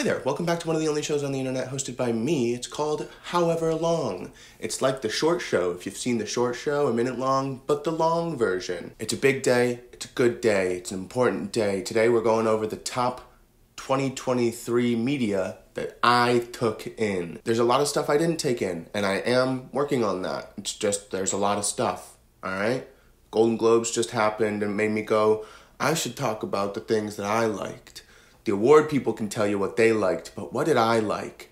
Hi there, welcome back to one of the only shows on the internet hosted by me. It's called However Long. It's like the short show, if you've seen the short show, a minute long, but the long version. It's a big day, it's a good day, it's an important day. Today we're going over the top 2023 media that I took in. There's a lot of stuff I didn't take in, and I am working on that. It's just, there's a lot of stuff, alright? Golden Globes just happened and made me go, I should talk about the things that I liked. The award people can tell you what they liked, but what did I like?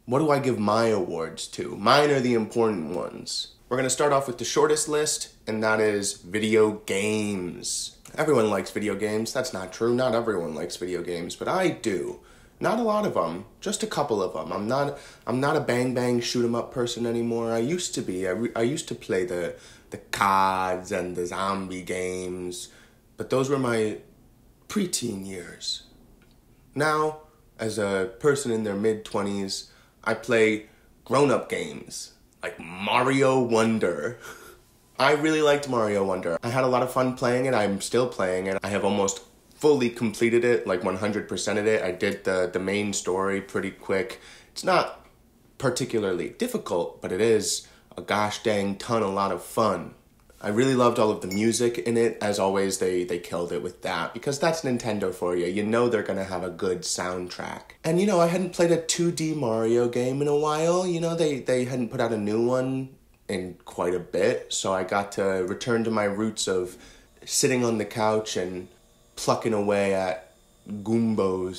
What do I give my awards to? Mine are the important ones. We're going to start off with the shortest list, and that is video games. Everyone likes video games. That's not true. Not everyone likes video games, but I do. Not a lot of them, just a couple of them. I'm not a bang bang shoot 'em up person anymore. I used to be. I used to play the CODs and the zombie games, but those were my preteen years. Now, as a person in their mid-20s, I play grown-up games, like Mario Wonder. I really liked Mario Wonder. I had a lot of fun playing it. I'm still playing it. I have almost fully completed it, like 100% of it. I did the main story pretty quick. It's not particularly difficult, but it is a gosh dang ton, a lot of fun. I really loved all of the music in it. As always, they killed it with that, because that's Nintendo for you. You know they're gonna have a good soundtrack. And you know, I hadn't played a 2D Mario game in a while. You know, they hadn't put out a new one in quite a bit, so I got to return to my roots of sitting on the couch and plucking away at gumbo.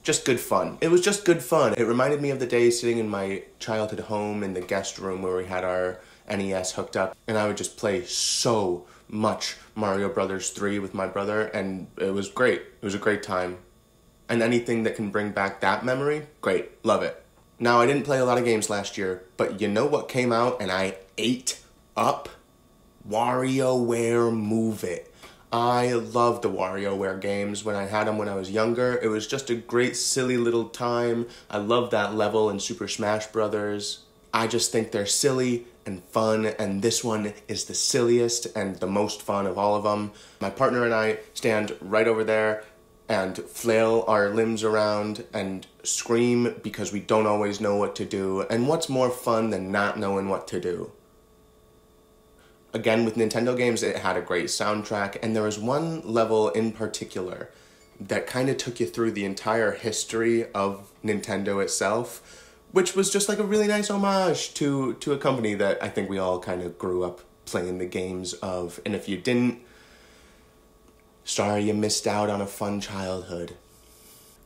Just good fun. It was just good fun. It reminded me of the days sitting in my childhood home in the guest room where we had our NES hooked up, and I would just play so much Mario Brothers 3 with my brother, and it was great. It was a great time. And anything that can bring back that memory, great. Love it. Now, I didn't play a lot of games last year, but you know what came out and I ate up? WarioWare Move It. I loved the WarioWare games when I had them when I was younger. It was just a great, silly little time. I love that level in Super Smash Brothers. I just think they're silly and fun, and this one is the silliest and the most fun of all of them. My partner and I stand right over there and flail our limbs around and scream because we don't always know what to do. And what's more fun than not knowing what to do? Again, with Nintendo games, it had a great soundtrack, and there was one level in particular that kind of took you through the entire history of Nintendo itself, which was just like a really nice homage to a company that I think we all kind of grew up playing the games of. And if you didn't, sorry you missed out on a fun childhood.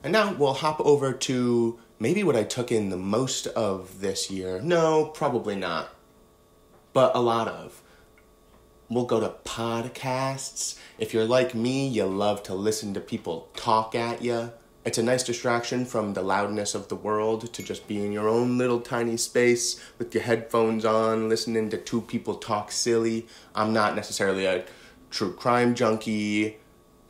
And now we'll hop over to maybe what I took in the most of this year. No, probably not, but a lot of. We'll go to podcasts. If you're like me, you love to listen to people talk at you. It's a nice distraction from the loudness of the world to just be in your own little tiny space with your headphones on, listening to two people talk silly. I'm not necessarily a true crime junkie,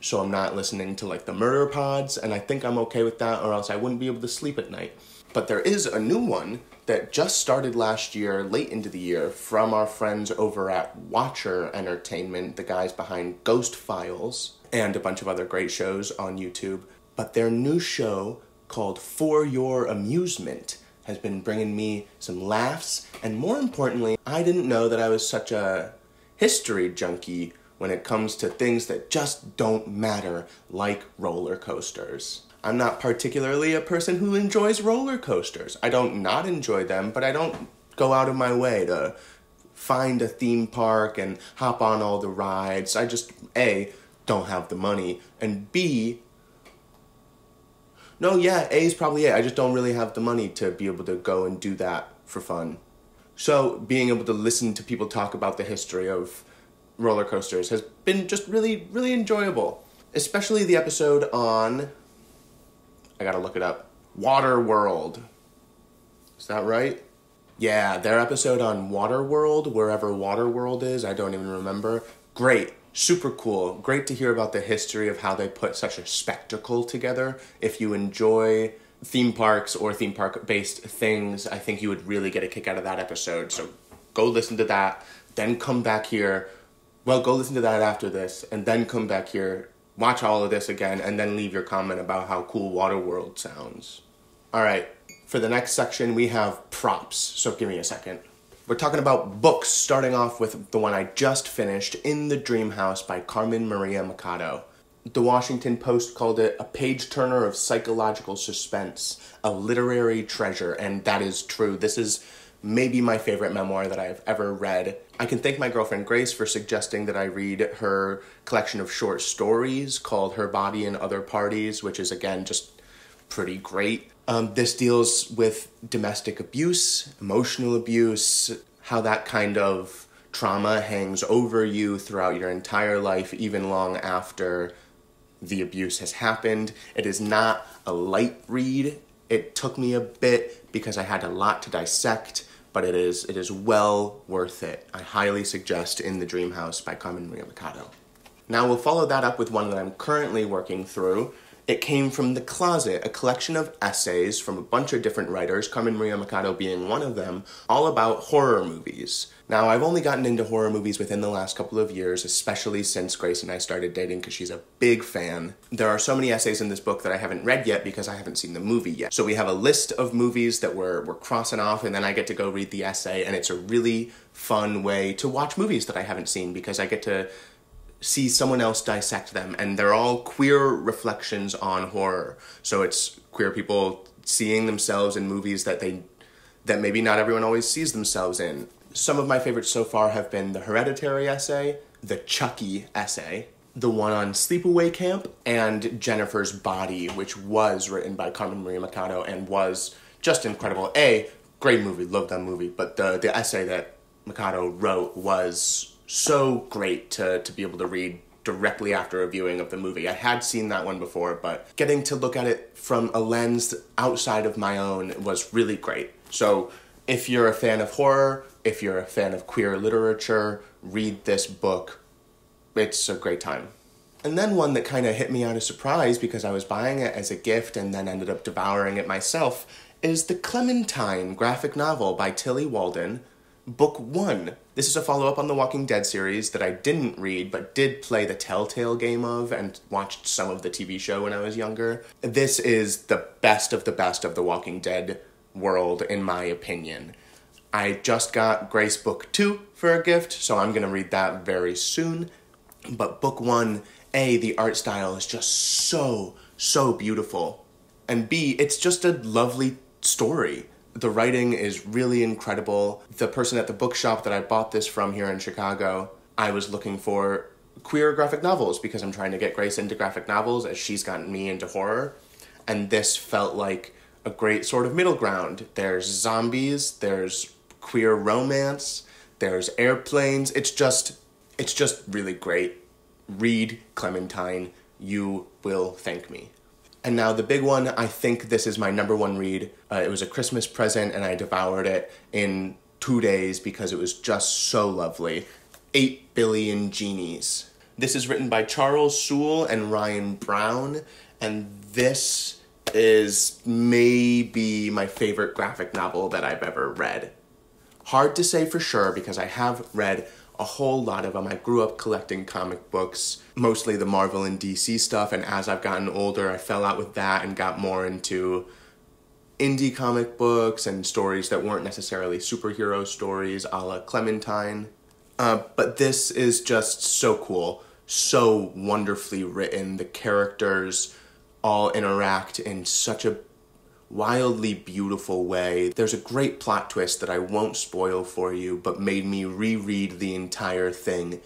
so I'm not listening to like the murder pods, and I think I'm okay with that, or else I wouldn't be able to sleep at night. But there is a new one that just started last year, late into the year, from our friends over at Watcher Entertainment, the guys behind Ghost Files, and a bunch of other great shows on YouTube. But their new show, called For Your Amusement, has been bringing me some laughs, and more importantly, I didn't know that I was such a history junkie when it comes to things that just don't matter, like roller coasters. I'm not particularly a person who enjoys roller coasters. I don't not enjoy them, but I don't go out of my way to find a theme park and hop on all the rides. I just, A, don't have the money, and B, no, yeah, A is probably it. I just don't really have the money to be able to go and do that for fun. So being able to listen to people talk about the history of roller coasters has been just really, really enjoyable. Especially the episode on, I gotta look it up, Waterworld. Is that right? Yeah, their episode on Waterworld, wherever Waterworld is, I don't even remember. Great. Super cool. Great to hear about the history of how they put such a spectacle together. If you enjoy theme parks or theme park-based things, I think you would really get a kick out of that episode. So go listen to that, then come back here. Well, go listen to that after this, and then come back here watch all of this again, and then leave your comment about how cool Waterworld sounds. Alright, for the next section we have props, so give me a second. We're talking about books, starting off with the one I just finished, In the Dream House by Carmen Maria Machado. The Washington Post called it a page-turner of psychological suspense, a literary treasure, and that is true. This is maybe my favorite memoir that I've ever read. I can thank my girlfriend Grace for suggesting that I read her collection of short stories called Her Body and Other Parties, which is, again, just pretty great. This deals with domestic abuse, emotional abuse, how that kind of trauma hangs over you throughout your entire life, even long after the abuse has happened. It is not a light read. It took me a bit because I had a lot to dissect, but it is well worth it. I highly suggest In the Dream House by Carmen Maria Machado. Now we'll follow that up with one that I'm currently working through. It came from The Closet, a collection of essays from a bunch of different writers, Carmen Maria Machado being one of them, all about horror movies. Now, I've only gotten into horror movies within the last couple of years, especially since Grace and I started dating because she's a big fan. There are so many essays in this book that I haven't read yet because I haven't seen the movie yet. So we have a list of movies that we're crossing off, and then I get to go read the essay, and it's a really fun way to watch movies that I haven't seen because I get to see someone else dissect them, and they're all queer reflections on horror. So it's queer people seeing themselves in movies that maybe not everyone always sees themselves in. Some of my favorites so far have been the Hereditary essay, the Chucky essay, the one on Sleepaway Camp, and Jennifer's Body, which was written by Carmen Maria Machado and was just incredible. Great movie, loved that movie, but the essay that Machado wrote was so great to be able to read directly after a viewing of the movie. I had seen that one before, but getting to look at it from a lens outside of my own was really great. So if you're a fan of horror, if you're a fan of queer literature, read this book. It's a great time. And then one that kind of hit me out of surprise because I was buying it as a gift and then ended up devouring it myself is The Clementine graphic novel by Tilly Walden, Book 1. This is a follow-up on the Walking Dead series that I didn't read, but did play the Telltale game of and watched some of the TV show when I was younger. This is the best of the Walking Dead world, in my opinion. I just got Grace Book 2 for a gift, so I'm going to read that very soon. But Book 1, A, the art style is just so beautiful. And B, it's just a lovely story. The writing is really incredible. The person at the bookshop that I bought this from here in Chicago, I was looking for queer graphic novels because I'm trying to get Grace into graphic novels as she's gotten me into horror. And this felt like a great sort of middle ground. There's zombies, there's queer romance, there's airplanes. It's just really great. Read Clementine. You will thank me. And now the big one, I think this is my #1 read. It was a Christmas present and I devoured it in 2 days because it was just so lovely. 8 Billion Genies. This is written by Charles Sewell and Ryan Brown, and this is maybe my favorite graphic novel that I've ever read. Hard to say for sure because I have read a whole lot of them. I grew up collecting comic books, mostly the Marvel and DC stuff, and as I've gotten older, I fell out with that and got more into indie comic books and stories that weren't necessarily superhero stories, a la Clementine. But this is just so cool, so wonderfully written. The characters all interact in such a wildly beautiful way. There's a great plot twist that I won't spoil for you, but made me reread the entire thing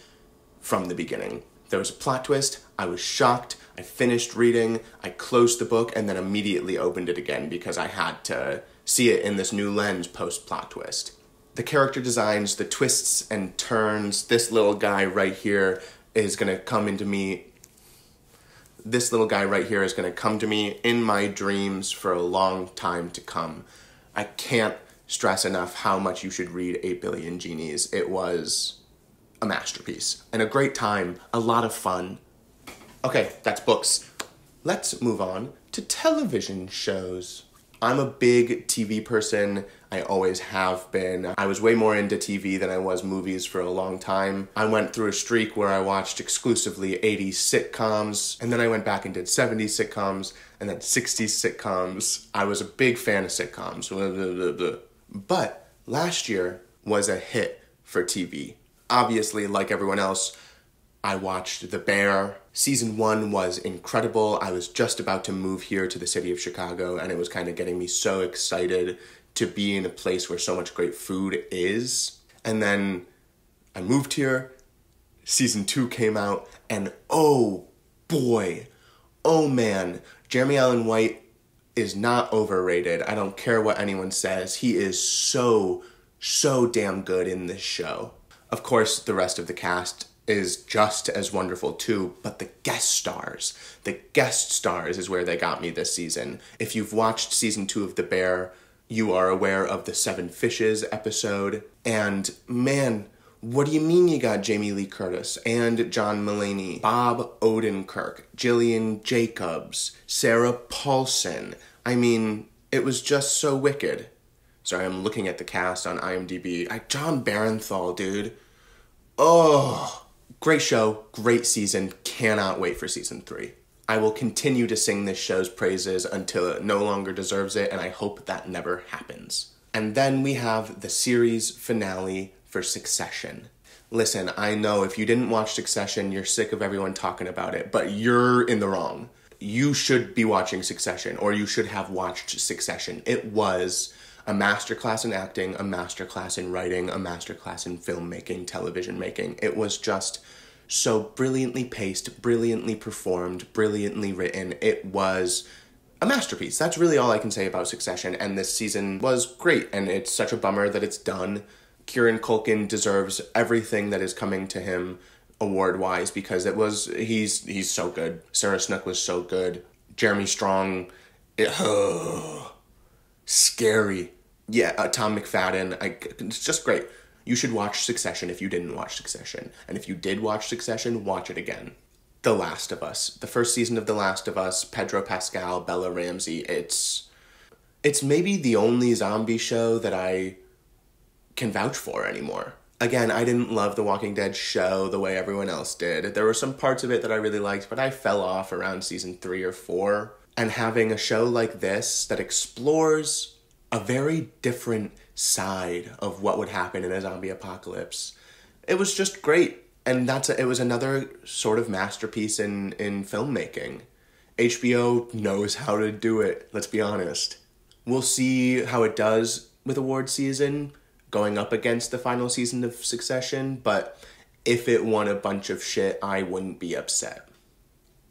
from the beginning. There was a plot twist, I was shocked, I finished reading, I closed the book, and then immediately opened it again because I had to see it in this new lens post-plot twist. The character designs, the twists and turns, this little guy right here is gonna come into me. This little guy right here is going to come to me in my dreams for a long time to come. I can't stress enough how much you should read 8 Billion Genies. It was a masterpiece and a great time, a lot of fun. Okay, that's books. Let's move on to television shows. I'm a big TV person. I always have been. I was way more into TV than I was movies for a long time. I went through a streak where I watched exclusively 80s sitcoms, and then I went back and did 70s sitcoms, and then 60s sitcoms. I was a big fan of sitcoms. But last year was a hit for TV. Obviously, like everyone else, I watched The Bear. Season 1 was incredible. I was just about to move here to the city of Chicago, and it was kind of getting me so excited to be in a place where so much great food is. And then I moved here, season 2 came out, and oh boy, oh man, Jeremy Allen White is not overrated. I don't care what anyone says. He is so damn good in this show. Of course, the rest of the cast is just as wonderful too, but the guest stars is where they got me this season. If you've watched season 2 of The Bear, you are aware of the 7 Fishes episode, and man, what do you mean you got Jamie Lee Curtis and John Mulaney, Bob Odenkirk, Gillian Jacobs, Sarah Paulson? I mean, it was just so wicked. Sorry, I'm looking at the cast on IMDb. John Barenthal, dude. Oh, great show, great season, cannot wait for season 3. I will continue to sing this show's praises until it no longer deserves it, and I hope that never happens. And then we have the series finale for Succession. Listen, I know if you didn't watch Succession, you're sick of everyone talking about it, but you're in the wrong. You should be watching Succession, or you should have watched Succession. It was a masterclass in acting, a masterclass in writing, a masterclass in filmmaking, television making. It was just so brilliantly paced, brilliantly performed, brilliantly written. It was a masterpiece. That's really all I can say about Succession, and this season was great, and it's such a bummer that it's done. Kieran Culkin deserves everything that is coming to him award-wise, because he's so good. Sarah Snook was so good. Jeremy Strong, scary. Yeah, Tom McFadden, it's just great. You should watch Succession if you didn't watch Succession. And if you did watch Succession, watch it again. The Last of Us. The first season of The Last of Us, Pedro Pascal, Bella Ramsey. It's maybe the only zombie show that I can vouch for anymore. Again, I didn't love The Walking Dead show the way everyone else did. There were some parts of it that I really liked, but I fell off around season 3 or 4. And having a show like this that explores a very different side of what would happen in a zombie apocalypse, it was just great. And it was another sort of masterpiece in filmmaking. HBO knows how to do it, let's be honest. We'll see how it does with award season, going up against the final season of Succession, but if it won a bunch of shit, I wouldn't be upset.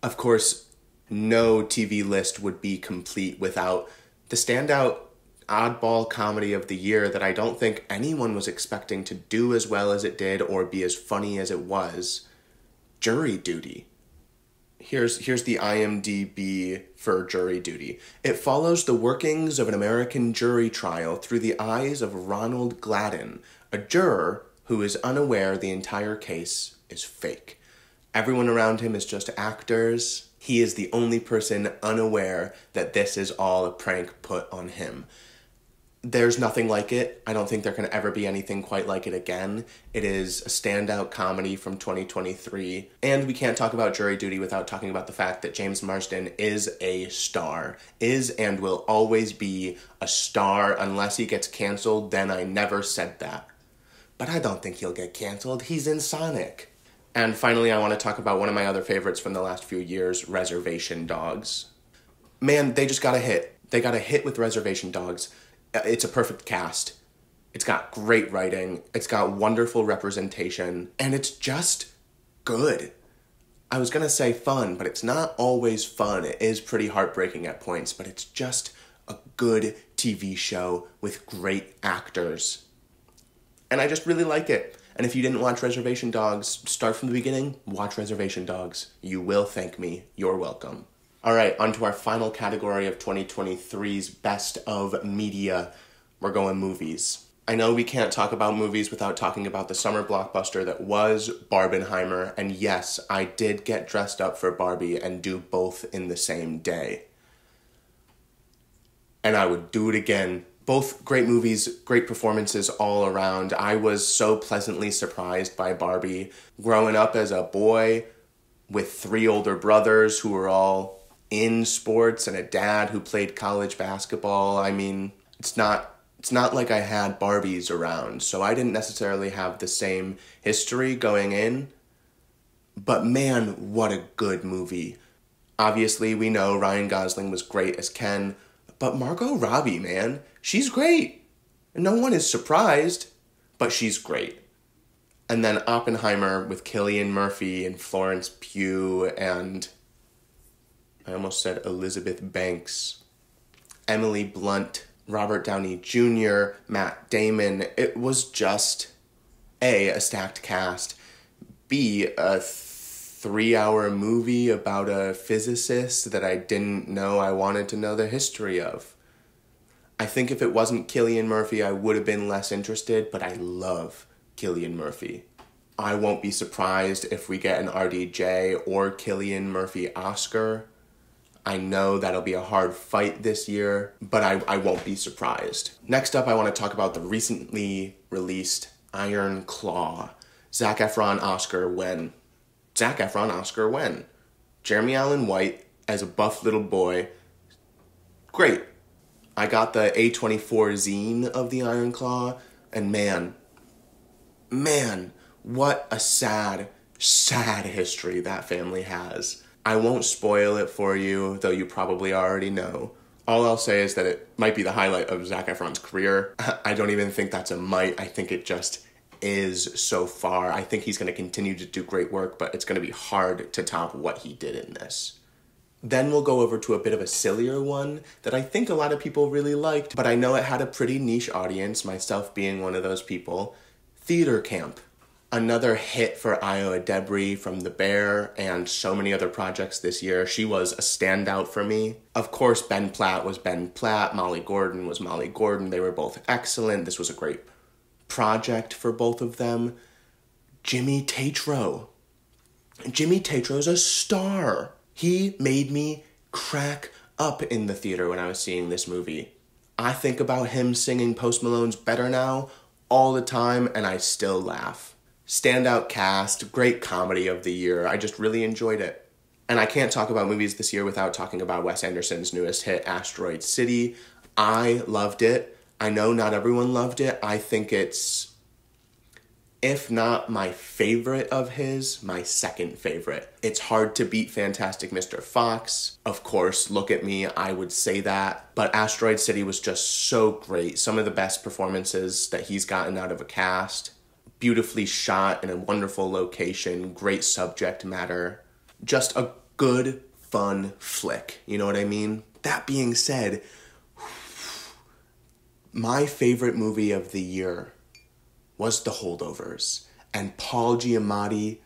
Of course, no TV list would be complete without the standout oddball comedy of the year that I don't think anyone was expecting to do as well as it did or be as funny as it was. Jury Duty. Here's the IMDb for Jury Duty. It follows the workings of an American jury trial through the eyes of Ronald Gladden, a juror who is unaware the entire case is fake. Everyone around him is just actors. He is the only person unaware that this is all a prank put on him. There's nothing like it. I don't think there can ever be anything quite like it again. It is a standout comedy from 2023. And we can't talk about Jury Duty without talking about the fact that James Marsden is a star. Is and will always be a star unless he gets canceled. Then I never said that. But I don't think he'll get canceled. He's in Sonic. And finally, I want to talk about one of my other favorites from the last few years, Reservation Dogs. Man, they just got a hit. They got a hit with Reservation Dogs. It's a perfect cast. It's got great writing. It's got wonderful representation. And it's just good. I was going to say fun, but it's not always fun. It is pretty heartbreaking at points, but it's just a good TV show with great actors. And I just really like it. And if you didn't watch Reservation Dogs, start from the beginning, watch Reservation Dogs. You will thank me. You're welcome. All right, on to our final category of 2023's Best of Media. We're going movies. I know we can't talk about movies without talking about the summer blockbuster that was Barbenheimer, and yes, I did get dressed up for Barbie and do both in the same day. and I would do it again. Both great movies, great performances all around. I was so pleasantly surprised by Barbie. Growing up as a boy with 3 older brothers who were all in sports and a dad who played college basketball, I mean, it's not like I had Barbies around, so I didn't necessarily have the same history going in. But man, what a good movie. Obviously, we know Ryan Gosling was great as Ken, but Margot Robbie, man, she's great. No one is surprised, but she's great. And then Oppenheimer with Cillian Murphy and Florence Pugh and, I almost said Elizabeth Banks, Emily Blunt, Robert Downey Jr., Matt Damon. It was just A, stacked cast, B, a 3-hour movie about a physicist that I didn't know I wanted to know the history of. I think if it wasn't Cillian Murphy, I would have been less interested, but I love Cillian Murphy. I won't be surprised if we get an RDJ or Cillian Murphy Oscar. I know that'll be a hard fight this year, but I won't be surprised. Next up, I want to talk about the recently released Iron Claw. Zac Efron Oscar win. Jeremy Allen White as a buff little boy. Great. I got the A24 zine of the Iron Claw, and man, what a sad history that family has. I won't spoil it for you, though you probably already know. All I'll say is that it might be the highlight of Zac Efron's career. I don't even think that's a might. I think it just is so far. I think he's going to continue to do great work, but it's going to be hard to top what he did in this. Then we'll go over to a bit of a sillier one that I think a lot of people really liked, but I know it had a pretty niche audience, myself being one of those people. Theater Camp. Another hit for Iowa Debris from The Bear and so many other projects this year. She was a standout for me. Of course, Ben Platt was Ben Platt. Molly Gordon was Molly Gordon. They were both excellent. This was a great project for both of them. Jimmy Tatro. Jimmy Tatro's a star. He made me crack up in the theater when I was seeing this movie. I think about him singing Post Malone's Better Now all the time, and I still laugh. Standout cast, great comedy of the year. I just really enjoyed it. And I can't talk about movies this year without talking about Wes Anderson's newest hit, Asteroid City. I loved it. I know not everyone loved it. I think it's, if not my favorite of his, my second favorite. It's hard to beat Fantastic Mr. Fox. Of course, look at me, I would say that. But Asteroid City was just so great. Some of the best performances that he's gotten out of a cast. Beautifully shot in a wonderful location, great subject matter. Just a good, fun flick, you know what I mean? That being said, my favorite movie of the year was The Holdovers. And Paul Giamatti,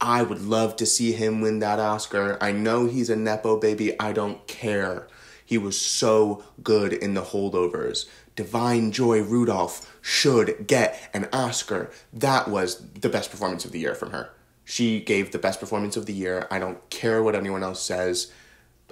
I would love to see him win that Oscar. I know he's a Nepo baby, I don't care. He was so good in The Holdovers. Divine Joy Rudolph should get an Oscar. That was the best performance of the year from her. She gave the best performance of the year. I don't care what anyone else says.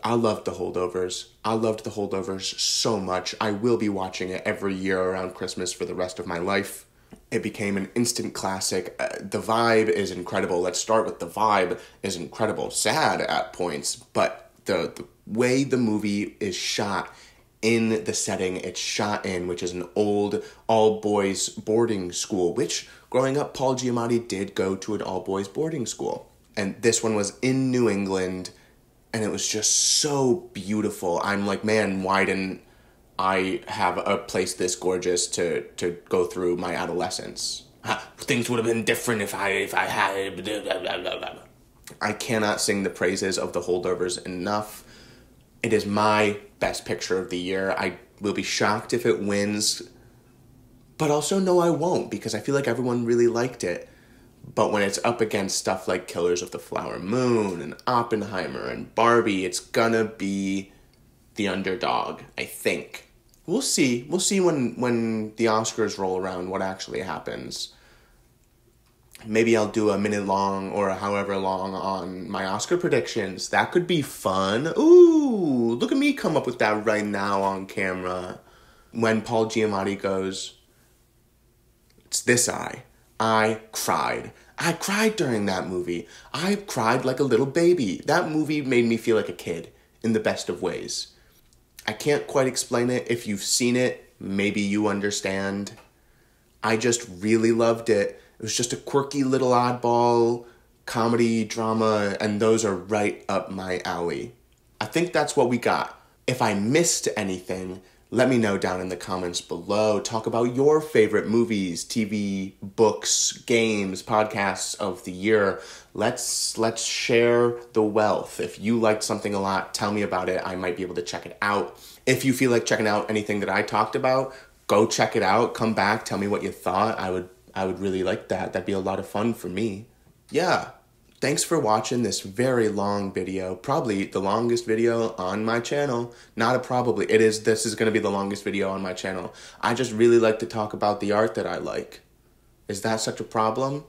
I loved The Holdovers. I loved The Holdovers so much. I will be watching it every year around Christmas for the rest of my life. It became an instant classic. The vibe is incredible. Let's start with the vibe is incredible. Sad at points, but the way the movie is shot in the setting it's shot in, which is an old all-boys boarding school, which, growing up, Paul Giamatti did go to an all-boys boarding school. And this one was in New England, and it was just so beautiful. I'm like, man, why didn't I have a place this gorgeous to go through my adolescence? Things would have been different if I had... Blah, blah, blah, blah. I cannot sing the praises of The Holdovers enough. It is my best picture of the year. I will be shocked if it wins, but also no, I won't, because I feel like everyone really liked it. But when it's up against stuff like Killers of the Flower Moon and Oppenheimer and Barbie, it's gonna be the underdog, I think. We'll see. We'll see when the Oscars roll around what actually happens. Maybe I'll do a minute long or however long on my Oscar predictions. That could be fun. Ooh, look at me come up with that right now on camera. When Paul Giamatti goes, "It's this eye." I cried. I cried during that movie. I cried like a little baby. That movie made me feel like a kid in the best of ways. I can't quite explain it. If you've seen it, maybe you understand. I just really loved it. It was just a quirky little oddball comedy, drama, and those are right up my alley. I think that's what we got. If I missed anything, let me know down in the comments below. Talk about your favorite movies, TV, books, games, podcasts of the year. Let's share the wealth. If you liked something a lot, tell me about it. I might be able to check it out. If you feel like checking out anything that I talked about, go check it out. Come back, tell me what you thought. I would really like that. That'd be a lot of fun for me. Yeah. Thanks for watching this very long video, probably the longest video on my channel. Not a probably, it is, this is going to be the longest video on my channel. I just really like to talk about the art that I like. Is that such a problem?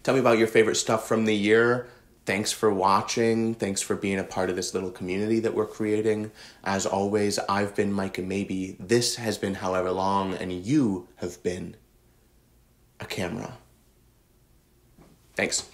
Tell me about your favorite stuff from the year. Thanks for watching. Thanks for being a part of this little community that we're creating. As always, I've been Micah Mabey. This has been However Long, and you have been a camera. Thanks.